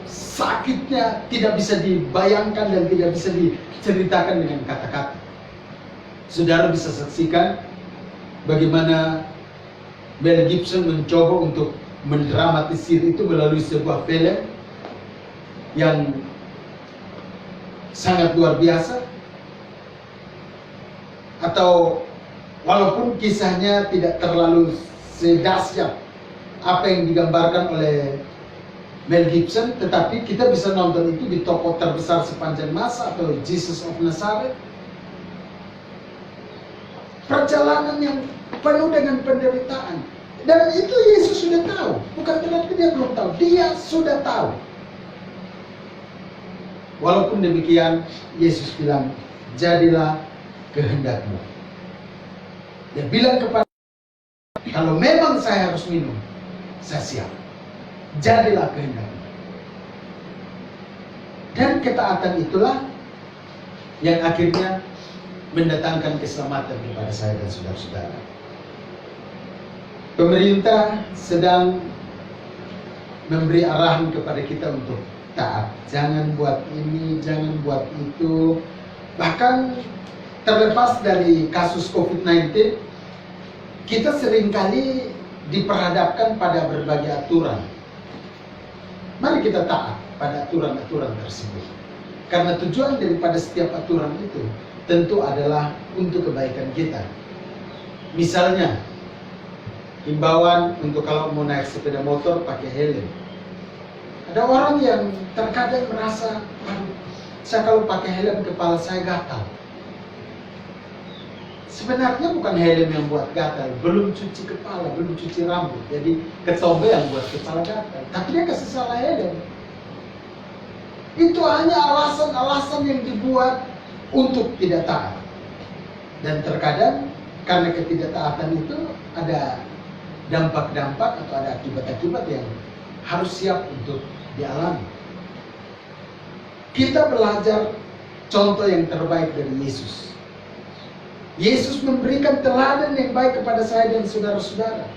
sakitnya tidak bisa dibayangkan dan tidak bisa diceritakan dengan kata-kata. Saudara bisa saksikan bagaimana Mel Gibson mencoba untuk mendramatisir itu melalui sebuah film yang sangat luar biasa. Atau walaupun kisahnya tidak terlalu sedahsyat apa yang digambarkan oleh Mel Gibson, tetapi kita bisa nonton itu di toko terbesar sepanjang masa atau Jesus of Nazareth. Perjalanan yang penuh dengan penderitaan. Dan itu Yesus sudah tahu. Bukan berarti dia belum tahu. Dia sudah tahu. Walaupun demikian, Yesus bilang, jadilah kehendakmu. Dia bilang kepada, kalau memang saya harus minum, saya siap. Jadilah kehendakmu. Dan ketaatan itulah yang akhirnya mendatangkan keselamatan kepada saya dan saudara-saudara. Pemerintah sedang memberi arahan kepada kita untuk taat. Jangan buat ini, jangan buat itu. Bahkan terlepas dari kasus COVID-19, kita seringkali diperhadapkan pada berbagai aturan. Mari kita taat pada aturan-aturan tersebut. Karena tujuan daripada setiap aturan itu tentu adalah untuk kebaikan kita. Misalnya, himbauan untuk kalau mau naik sepeda motor pakai helm. Ada orang yang terkadang merasa, saya kalau pakai helm kepala saya gatal. Sebenarnya bukan helm yang buat gatal, belum cuci kepala, belum cuci rambut. Jadi ketombe yang buat kepala gatal. Tapi dia kasih salah helm. Itu hanya alasan-alasan yang dibuat untuk tidak taat. Dan terkadang karena ketidaktaatan itu ada dampak-dampak atau ada akibat-akibat yang harus siap untuk dialami. Kita belajar contoh yang terbaik dari Yesus. Yesus memberikan teladan yang baik kepada saya dan saudara-saudara.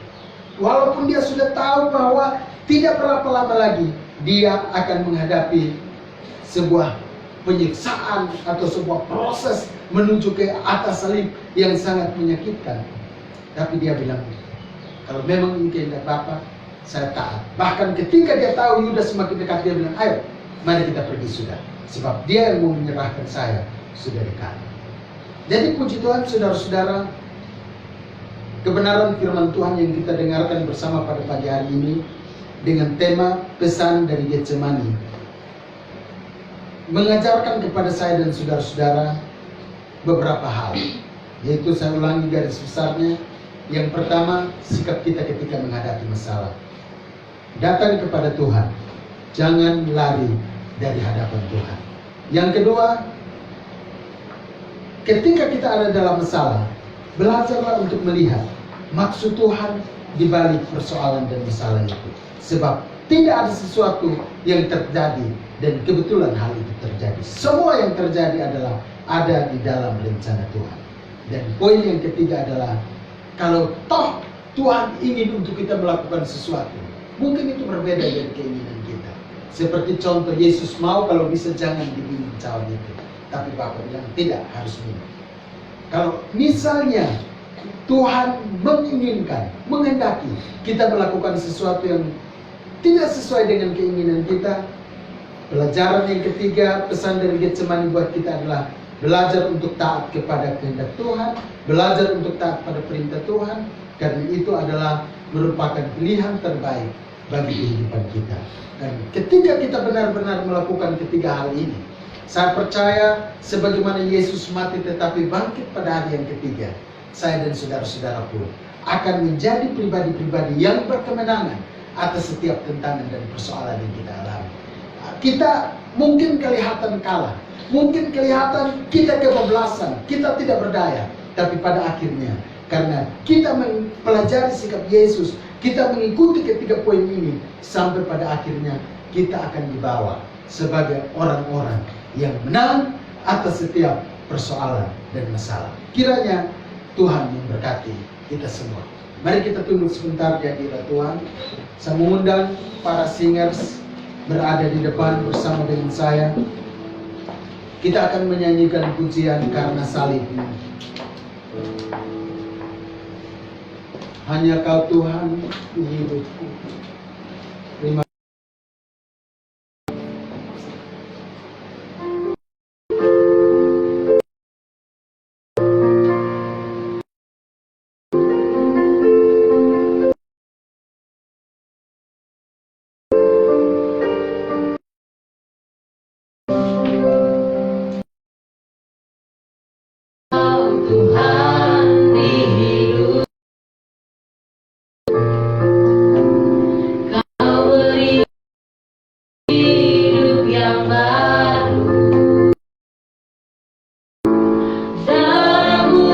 Walaupun dia sudah tahu bahwa tidak berapa lama lagi dia akan menghadapi sebuah penyiksaan atau sebuah proses menuju ke atas salib yang sangat menyakitkan. Tapi dia bilang, kalau memang ini kehendak Bapa, saya taat. Bahkan ketika dia tahu Yudas semakin dekat, dia bilang, ayo, mari kita pergi sudah. Sebab dia yang mau menyerahkan saya sudah dekat. Jadi puji Tuhan saudara-saudara, kebenaran firman Tuhan yang kita dengarkan bersama pada pagi hari ini dengan tema pesan dari Getsemani mengajarkan kepada saya dan saudara-saudara beberapa hal. Yaitu saya ulangi garis besarnya. Yang pertama, sikap kita ketika menghadapi masalah. Datang kepada Tuhan. Jangan lari dari hadapan Tuhan. Yang kedua, ketika kita ada dalam masalah, belajarlah untuk melihat maksud Tuhan di balik persoalan dan masalah itu. Sebab tidak ada sesuatu yang terjadi dan kebetulan hal itu terjadi. Semua yang terjadi adalah ada di dalam rencana Tuhan. Dan poin yang ketiga adalah Kalau toh Tuhan ingin untuk kita melakukan sesuatu, mungkin itu berbeda dari keinginan kita. Seperti contoh, Yesus mau kalau bisa jangan diminum cawan itu, tapi Bapa bilang tidak, harus minum. Kalau misalnya Tuhan menginginkan, menghendaki kita melakukan sesuatu yang tidak sesuai dengan keinginan kita, pelajaran yang ketiga, pesan dari Getsemani buat kita adalah belajar untuk taat kepada kehendak Tuhan, belajar untuk taat pada perintah Tuhan, karena itu adalah merupakan pilihan terbaik bagi kehidupan kita. Dan ketika kita benar-benar melakukan ketiga hal ini, saya percaya sebagaimana Yesus mati tetapi bangkit pada hari yang ketiga, saya dan saudara-saudara pun akan menjadi pribadi-pribadi yang berkemenangan atas setiap tantangan dan persoalan yang kita alami. Kita mungkin kelihatan kalah, mungkin kelihatan kita kebablasan, kita tidak berdaya, tapi pada akhirnya karena kita mempelajari sikap Yesus, kita mengikuti ketiga poin ini, sampai pada akhirnya kita akan dibawa sebagai orang-orang yang menang atas setiap persoalan dan masalah. Kiranya Tuhan memberkati kita semua. Mari kita tunduk sebentar di hadirat Tuhan. Saya mengundang para singers berada di depan bersama dengan saya. Kita akan menyanyikan pujian Karena Salibmu. Hanya Kau Tuhan di hidupku. Terima Tuhan di hidup, Kau beri hidup yang baru. Darah-Mu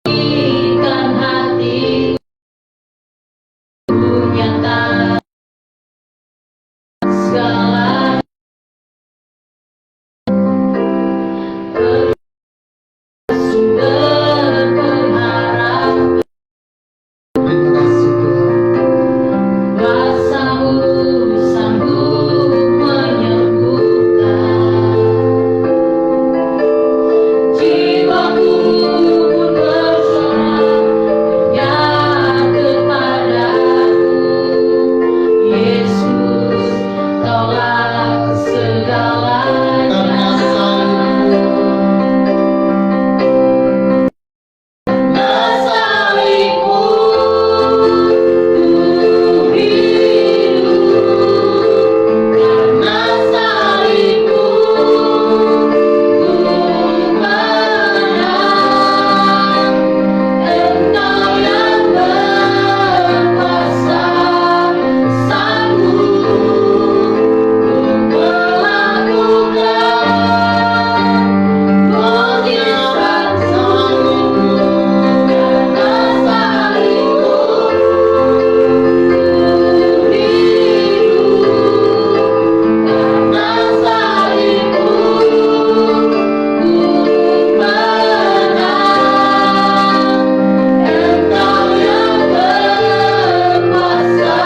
membersihkan hatiku, nyata segala sumber pengharapan. kasih Tuhan. Kuasa-Mu sanggup menyembuhkan. Jiwaku pun bersorak hanya kepadamu. Yesus, Kaulah segalanya. Karena salibmu, Salibmu ku hidup, karena salibmu ku menang. Engkau yang berkuasa, sanggup untuk melakukan mujizat salibmu. Karena salibmu ku hidup, karena salibmu ku menang. Engkau yang berkuasa,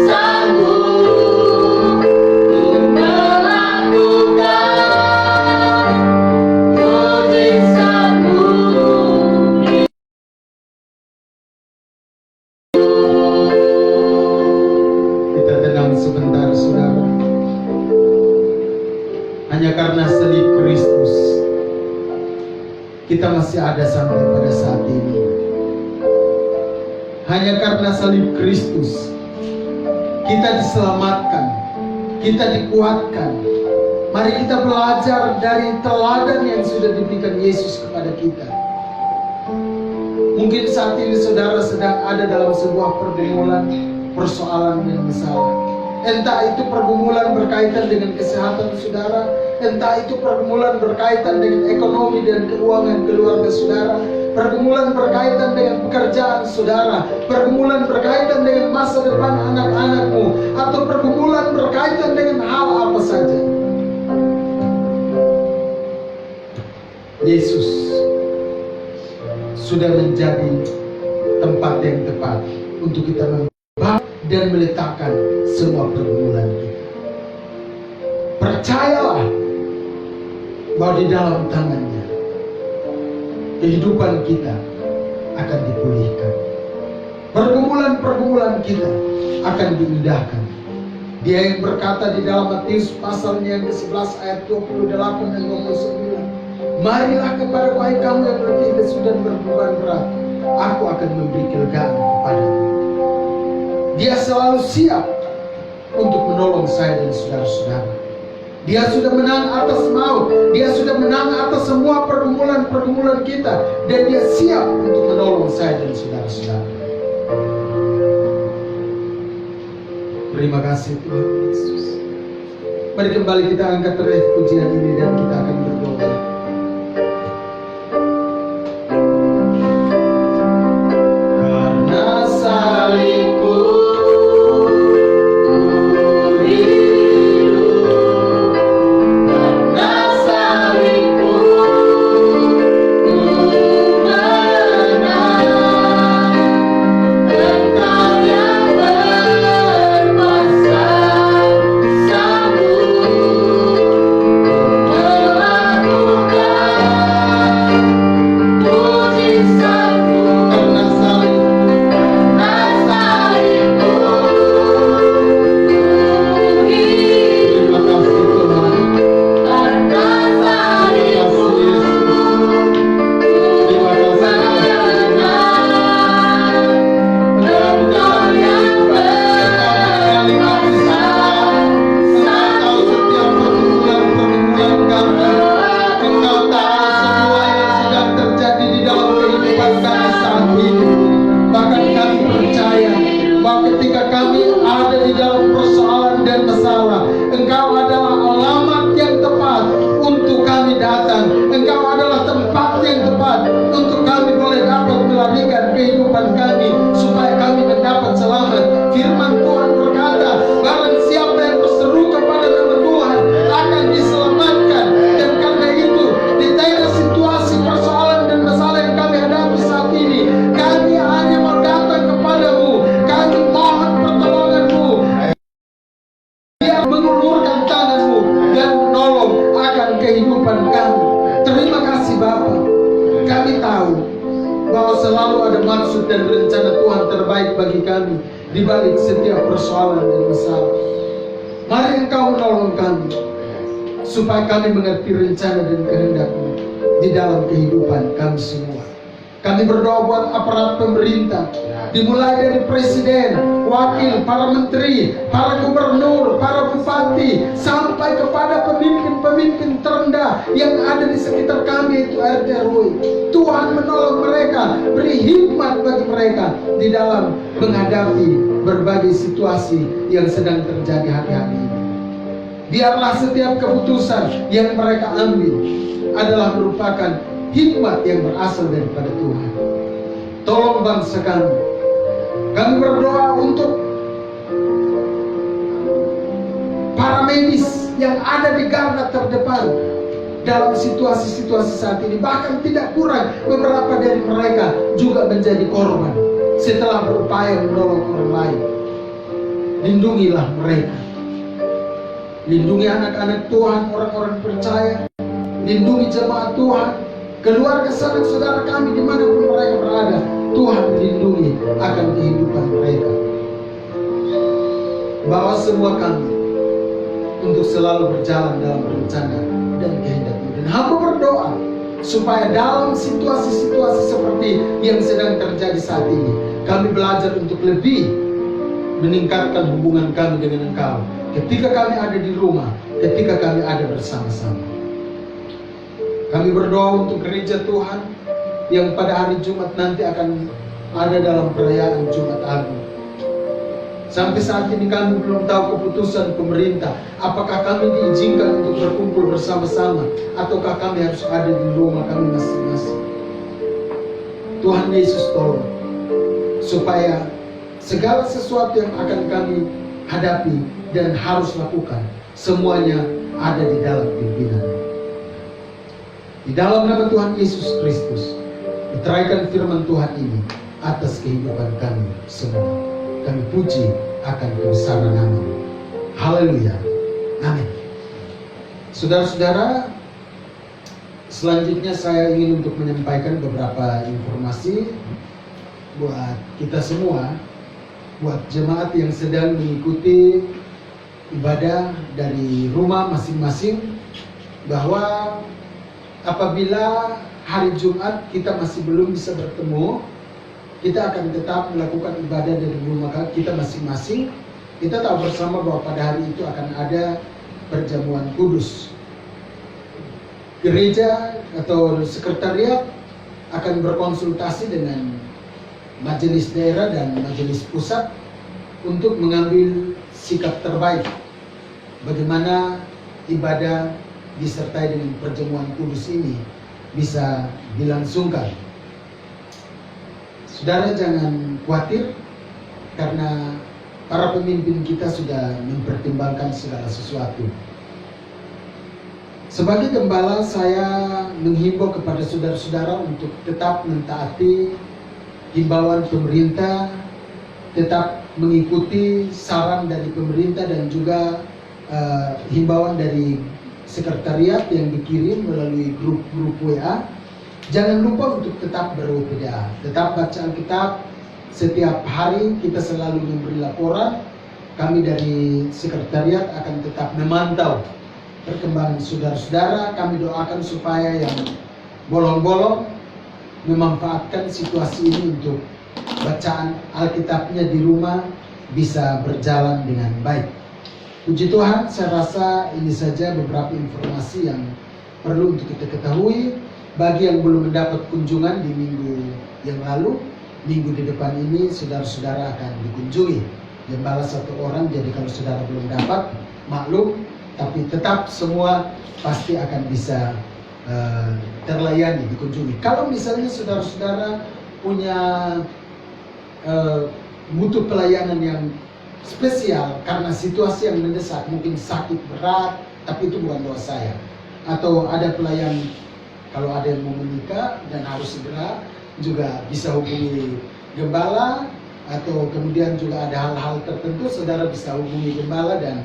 sanggup untuk melakukan mujizat-Mu. kita tenang sebentar, saudara. Hanya karena salib Kristus, kita masih ada sampai pada saat ini. Hanya karena salib Kristus, kita diselamatkan, kita dikuatkan. Mari kita belajar dari teladan yang sudah diberikan Yesus kepada kita. Mungkin saat ini saudara sedang ada dalam sebuah pergumulan, persoalan dan masalah. Entah itu pergumulan berkaitan dengan kesehatan saudara, entah itu pergumulan berkaitan dengan ekonomi dan keuangan keluarga saudara, pergumulan berkaitan dengan pekerjaan saudara, pergumulan berkaitan dengan masa depan anak-anakmu, atau pergumulan berkaitan dengan hal apa saja. Yesus sudah menjadi tempat yang tepat untuk kita membawa dan meletakkan semua pergumulan kita. Percayalah bahwa di dalam tangannya kehidupan kita akan dipulihkan. Pergumulan-pergumulan kita akan diindahkan. Dia yang berkata di dalam Matius pasalnya yang ke-11 ayat 28 dan 29, marilah kepada wahai kamu yang letih lesu dan berbeban berat, aku akan memberi kelegaan kepadamu. Dia selalu siap untuk menolong saya dan saudara-saudara. Dia sudah menang atas maut. Dia sudah menang atas semua pergumulan-pergumulan kita. Dan dia siap untuk menolong saya dan saudara-saudara. Terima kasih Tuhan Yesus. Mari kembali kita angkat terus pujian ini dan kita akan berdoa. Karena salibmu di balik setiap persoalan dan masalah. Mari Engkau menolong kami supaya kami mengerti rencana dan kehendak-Mu di dalam kehidupan kami semua. Kami berdoa buat aparat pemerintah, dimulai dari presiden, wakil, para menteri, para gubernur, para bupati, sampai kepada pemimpin-pemimpin terendah yang ada di sekitar kami, yaitu RT RW. Tuhan menolong mereka, beri hikmat bagi mereka di dalam menghadapi berbagai situasi yang sedang terjadi hari-hari ini. Biarlah setiap keputusan yang mereka ambil adalah merupakan hikmat yang berasal daripada Tuhan. Tolong bangsa kami. Kami berdoa untuk para medis yang ada di garda terdepan dalam situasi-situasi saat ini. Bahkan tidak kurang beberapa dari mereka juga menjadi korban setelah berupaya menolong orang lain. Lindungilah mereka. Lindungi anak-anak Tuhan, orang-orang percaya. Lindungi jemaat Tuhan, keluarga sanak saudara kami dimanapun mereka berada. Tuhan lindungi akan kehidupan mereka. Bawa semua kami untuk selalu berjalan dalam rencana dan kehendak-Mu. Dan hamba berdoa supaya dalam situasi-situasi seperti yang sedang terjadi saat ini, kami belajar untuk lebih meningkatkan hubungan kami dengan Engkau ketika kami ada di rumah, ketika kami ada bersama-sama. Kami berdoa untuk gereja Tuhan yang pada hari Jumat nanti akan ada dalam perayaan Jumat Agung. Sampai saat ini kami belum tahu keputusan pemerintah, apakah kami diizinkan untuk berkumpul bersama-sama ataukah kami harus ada di rumah kami masing-masing. Tuhan Yesus tolong supaya segala sesuatu yang akan kami hadapi dan harus lakukan, semuanya ada di dalam pimpinan. Di dalam nama Tuhan Yesus Kristus, meteraikan firman Tuhan ini atas kehidupan kami semua. Kami puji akan kebesaran nama-Mu. Haleluya. Amin. Saudara-saudara, selanjutnya saya ingin untuk menyampaikan beberapa informasi buat kita semua, buat jemaat yang sedang mengikuti ibadah dari rumah masing-masing, bahwa apabila hari Jumat kita masih belum bisa bertemu, kita akan tetap melakukan ibadah dari rumah kita masing-masing. Kita tahu bersama bahwa pada hari itu akan ada perjamuan kudus. Gereja atau sekretariat akan berkonsultasi dengan majelis daerah dan majelis pusat untuk mengambil sikap terbaik bagaimana ibadah disertai dengan perjamuan kudus ini bisa dilangsungkan. Saudara jangan khawatir, karena para pemimpin kita sudah mempertimbangkan segala sesuatu. Sebagai gembala, saya menghimbau kepada saudara-saudara untuk tetap mentaati himbauan pemerintah, tetap mengikuti saran dari pemerintah dan juga himbauan dari sekretariat yang dikirim melalui grup-grup WA. Jangan lupa untuk tetap ber-WPDA, tetap baca Alkitab. Setiap hari kita selalu memberi laporan. Kami dari sekretariat akan tetap memantau perkembangan saudara-saudara. Kami doakan supaya yang bolong-bolong memanfaatkan situasi ini untuk bacaan Alkitabnya di rumah bisa berjalan dengan baik. Puji Tuhan, saya rasa ini saja beberapa informasi yang perlu untuk kita ketahui. Bagi yang belum mendapat kunjungan di minggu yang lalu, minggu di depan ini saudara-saudara akan dikunjungi. Gembala 1 orang, jadi kalau saudara belum dapat, maklum, tapi tetap semua pasti akan bisa terlayani, dikunjungi. Kalau misalnya saudara-saudara punya butuh pelayanan yang spesial karena situasi yang mendesak, mungkin sakit berat, tapi itu bukan doa saya. Atau ada pelayan, kalau ada yang mau menikah dan harus segera, juga bisa hubungi gembala. Atau kemudian juga ada hal-hal tertentu, saudara bisa hubungi gembala dan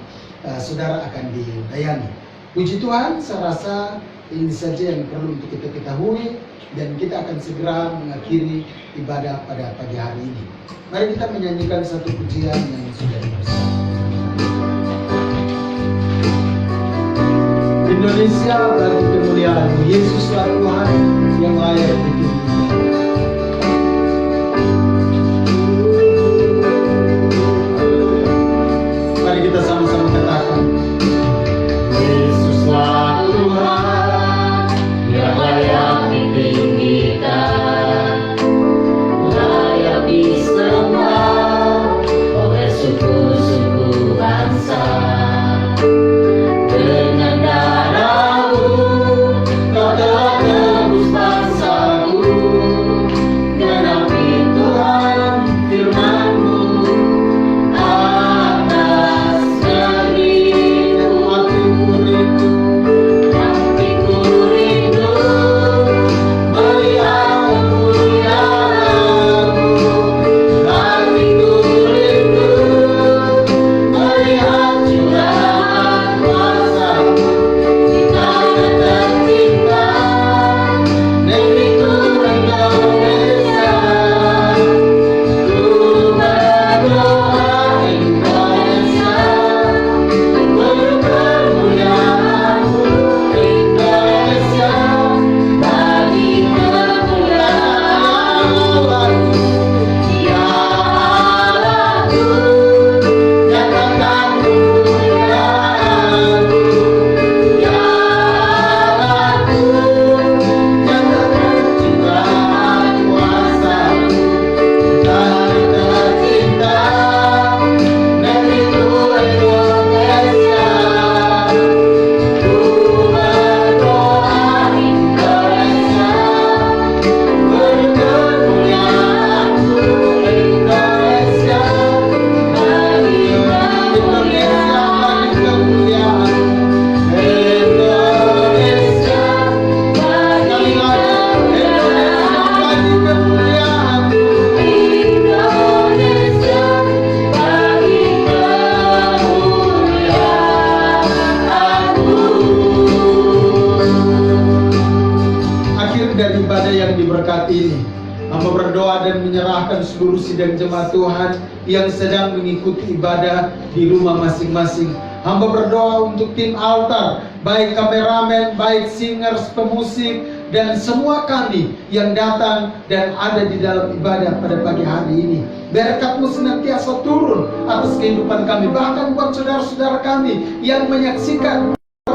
saudara akan dilayani. Puji Tuhan, saya rasa ini saja yang perlu untuk kita ketahui, dan kita akan segera mengakhiri ibadah pada pagi hari ini. Mari kita menyanyikan satu pujian yang sudah dipersembahkan. Indonesia bagi kemuliaan Yesuslah Tuhan yang layak dipuji. Mari kita sama-sama katakan, Yesuslah Tuhan yang layak ditinggikan, layak disembah oleh suku-suku bangsa. Dengan darah-Mu Kau telah akhir dari ibadah yang diberkati ini, hamba berdoa dan menyerahkan seluruh sidang jemaat Tuhan yang sedang mengikuti ibadah di rumah masing-masing. Hamba berdoa untuk tim altar, baik kameramen, baik singers, pemusik, dan semua kami yang datang dan ada di dalam ibadah pada pagi hari ini. Berkat-Mu senantiasa turun atas kehidupan kami, bahkan buat saudara-saudara kami yang menyaksikan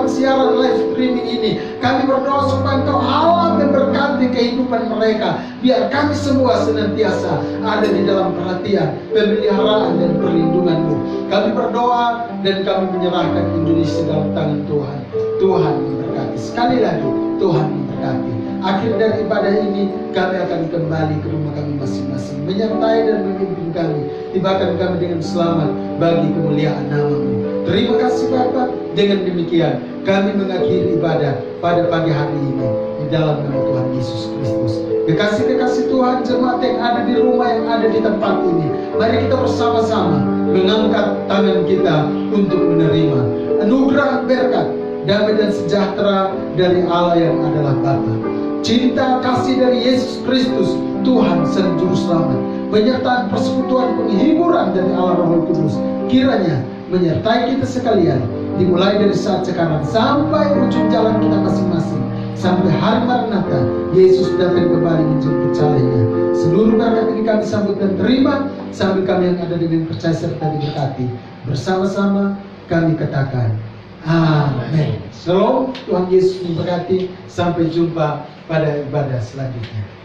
siaran live streaming ini. Kami berdoa supaya Engkau Allah memberkati kehidupan mereka, biar kami semua senantiasa ada di dalam perhatian, pemeliharaan dan perlindungan-Mu. Kami berdoa dan kami menyerahkan Indonesia dalam tangan Tuhan. Tuhan memberkati. Sekali lagi, Tuhan memberkati. Akhir dari ibadah ini, kami akan kembali ke rumah kami masing-masing, menyertai dan memimpin kami, tibakan kami dengan selamat bagi kemuliaan nama-Mu. Terima kasih Bapa. Dengan demikian kami mengakhiri ibadah pada pagi hari ini di dalam nama Tuhan Yesus Kristus. Kekasih-kekasih Tuhan, jemaat yang ada di rumah, yang ada di tempat ini, mari kita bersama-sama mengangkat tangan kita untuk menerima anugerah berkat, damai dan sejahtera dari Allah yang adalah Bapa, cinta kasih dari Yesus Kristus Tuhan Sang Juru Selamat, penyertaan persekutuan penghiburan dari Allah Roh Kudus kiranya menyertai kita sekalian, dimulai dari saat sekarang sampai ujung jalan kita masing-masing, sampai hari Maranatha Yesus datang kembali menjemput calenya. Seluruh berkat ini kami sambut dan terima, sambil kami yang ada dengan percaya serta diberkati. Bersama-sama kami katakan amin. Shalom, Tuhan Yesus memberkati. Sampai jumpa pada ibadah selanjutnya.